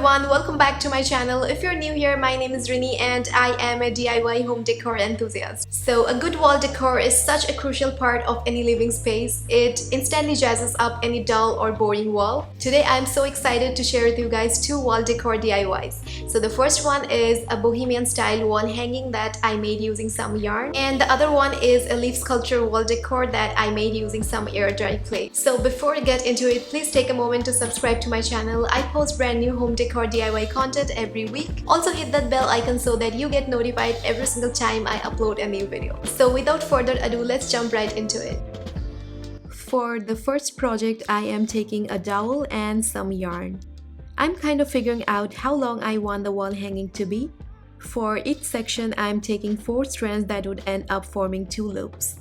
everyone, welcome back to my channel. If you're new here, my name is Rini and I am a DIY home decor enthusiast. So a good wall decor is such a crucial part of any living space. It instantly jazzes up any dull or boring wall. Today I'm so excited to share with you guys two wall decor DIYs. So the first one is a Bohemian style wall hanging that I made using some yarn, and the other one is a leaf sculpture wall decor that I made using some air dry clay. So before we get into it, please take a moment to subscribe to my channel. I post brand new home decor DIY content every week. Also hit that bell icon so that you get notified every single time I upload a new video. So without further ado, let's jump right into it. For the first project, I am taking a dowel and some yarn. I'm kind of figuring out how long I want the wall hanging to be. For each section, I'm taking 4 strands that would end up forming 2 loops.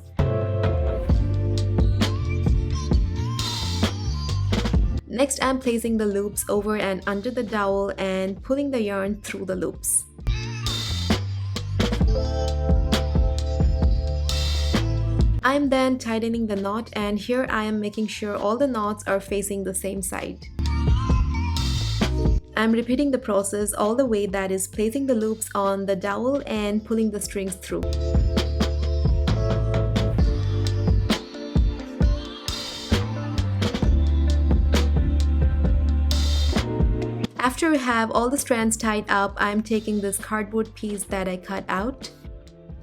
Next, I'm placing the loops over and under the dowel and pulling the yarn through the loops. I'm then tightening the knot, and here I am making sure all the knots are facing the same side. I'm repeating the process all the way, that is placing the loops on the dowel and pulling the strings through. After we have all the strands tied up, I'm taking this cardboard piece that I cut out.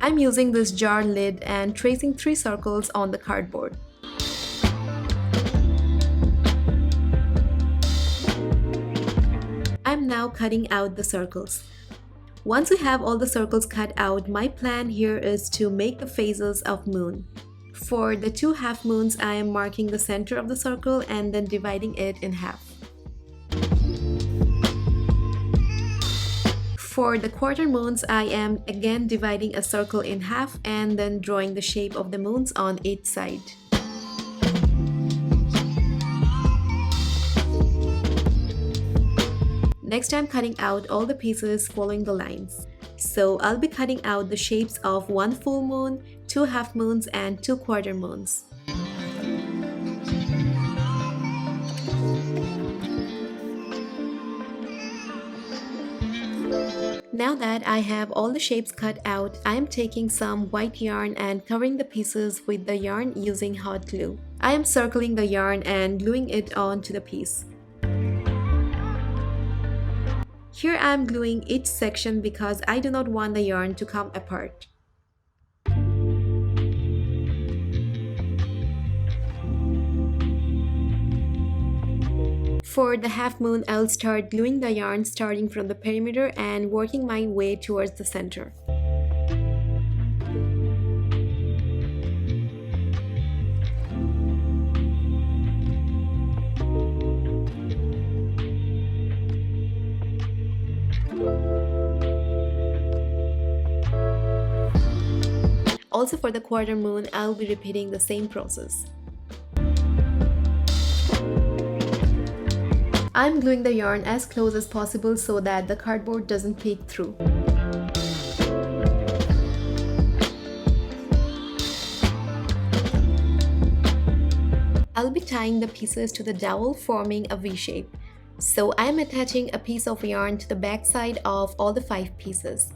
I'm using this jar lid and tracing 3 circles on the cardboard. I'm now cutting out the circles. Once we have all the circles cut out, my plan here is to make the phases of moon. For the 2 half moons, I am marking the center of the circle and then dividing it in half. For the quarter moons, I am again dividing a circle in half and then drawing the shape of the moons on each side. Next, I'm cutting out all the pieces following the lines. So I'll be cutting out the shapes of 1 full moon, 2 half moons, and 2 quarter moons. Now that I have all the shapes cut out, I am taking some white yarn and covering the pieces with the yarn using hot glue. I am circling the yarn and gluing it onto the piece. Here I am gluing each section because I do not want the yarn to come apart. For the half moon, I'll start gluing the yarn starting from the perimeter and working my way towards the center. Also for the quarter moon, I'll be repeating the same process. I'm gluing the yarn as close as possible so that the cardboard doesn't peek through. I'll be tying the pieces to the dowel, forming a V shape. So I'm attaching a piece of yarn to the back side of all the 5 pieces.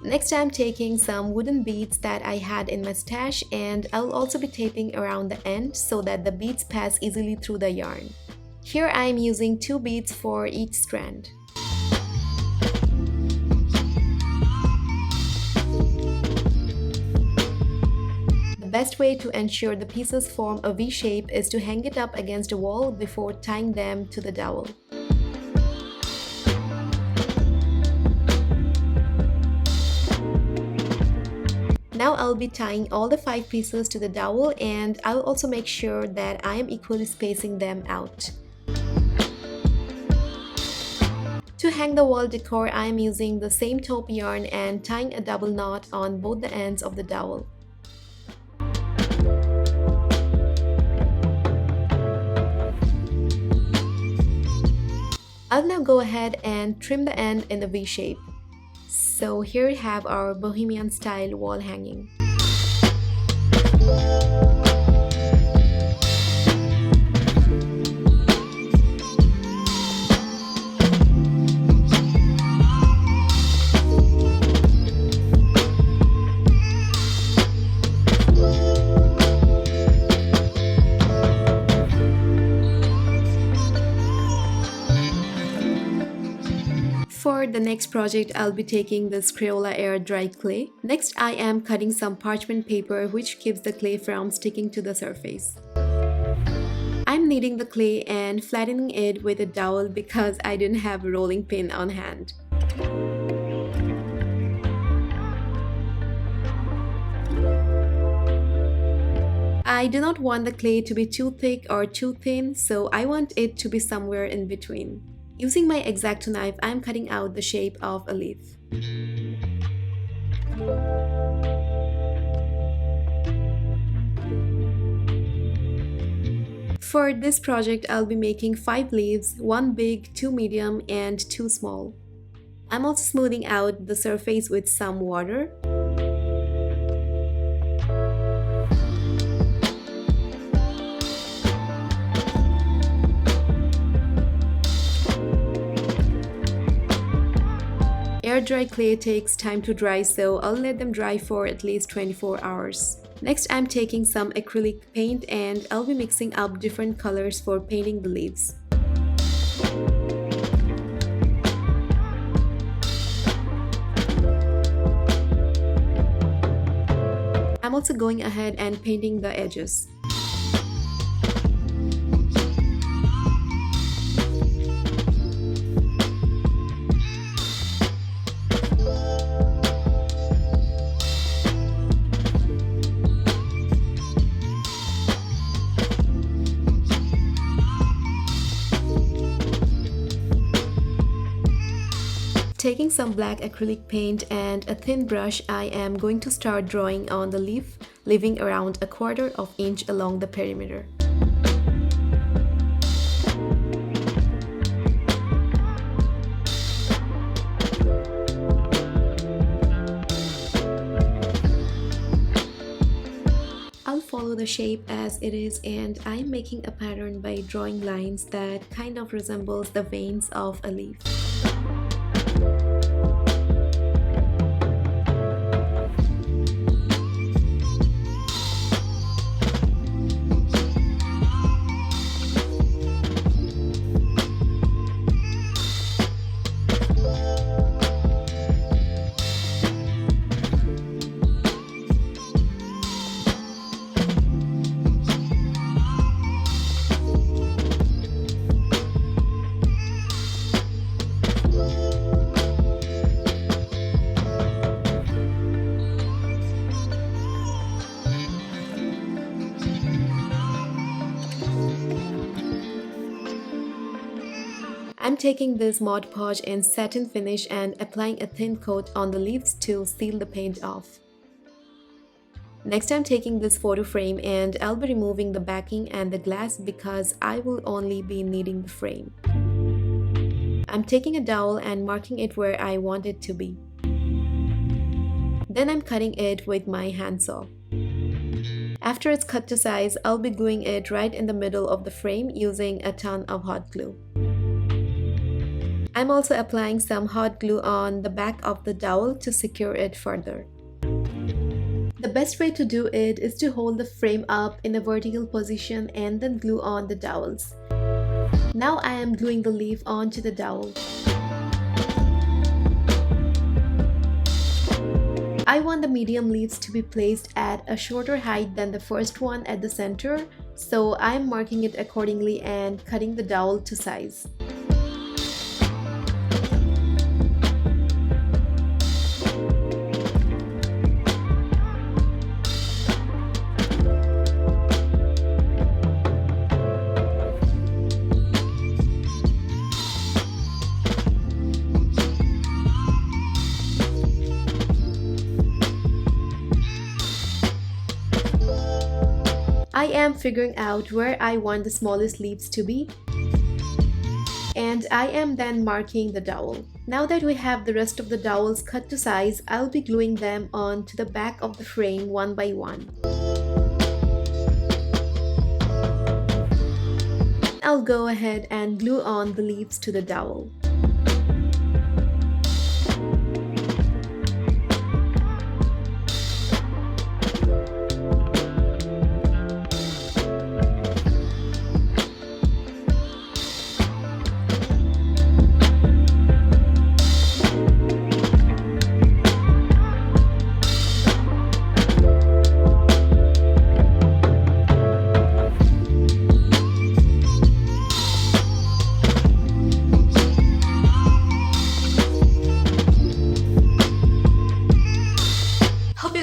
Next, I'm taking some wooden beads that I had in my stash, and I'll also be taping around the end so that the beads pass easily through the yarn. Here I'm using 2 beads for each strand. The best way to ensure the pieces form a V shape is to hang it up against a wall before tying them to the dowel. Now I'll be tying all the 5 pieces to the dowel, and I'll also make sure that I am equally spacing them out. To hang the wall decor, I am using the same taupe yarn and tying a double knot on both the ends of the dowel. I'll now go ahead and trim the end in the V shape. So here we have our Bohemian style wall hanging. the next project, I'll be taking this Crayola air dry clay. Next, I am cutting some parchment paper which keeps the clay from sticking to the surface. I'm kneading the clay and flattening it with a dowel because I didn't have a rolling pin on hand. I do not want the clay to be too thick or too thin, so I want it to be somewhere in between. Using my X-Acto knife, I am cutting out the shape of a leaf. For this project, I'll be making 5 leaves, 1 big, 2 medium, and 2 small. I'm also smoothing out the surface with some water. Air dry clay takes time to dry, so I'll let them dry for at least 24 hours. Next, I'm taking some acrylic paint and I'll be mixing up different colors for painting the leaves. I'm also going ahead and painting the edges. Taking some black acrylic paint and a thin brush, I am going to start drawing on the leaf, leaving around a 1/4 inch along the perimeter. I'll follow the shape as it is, and I'm making a pattern by drawing lines that kind of resembles the veins of a leaf. I'm taking this Mod Podge in satin finish and applying a thin coat on the leaves to seal the paint off. Next, I'm taking this photo frame and I'll be removing the backing and the glass because I will only be needing the frame. I'm taking a dowel and marking it where I want it to be. Then I'm cutting it with my handsaw. After it's cut to size, I'll be gluing it right in the middle of the frame using a ton of hot glue. I'm also applying some hot glue on the back of the dowel to secure it further. The best way to do it is to hold the frame up in a vertical position and then glue on the dowels. Now I am gluing the leaf onto the dowel. I want the medium leaves to be placed at a shorter height than the first one at the center, so I am marking it accordingly and cutting the dowel to size. I am figuring out where I want the smallest leaves to be, and I am then marking the dowel. Now that we have the rest of the dowels cut to size, I'll be gluing them onto the back of the frame one by one. I'll go ahead and glue on the leaves to the dowel.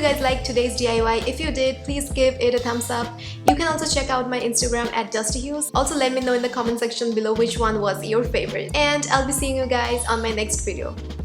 guys liked today's DIY. If you did, please give it a thumbs up. You can also check out my Instagram at DustyHues. Also let me know in the comment section below which one was your favorite. And I'll be seeing you guys on my next video.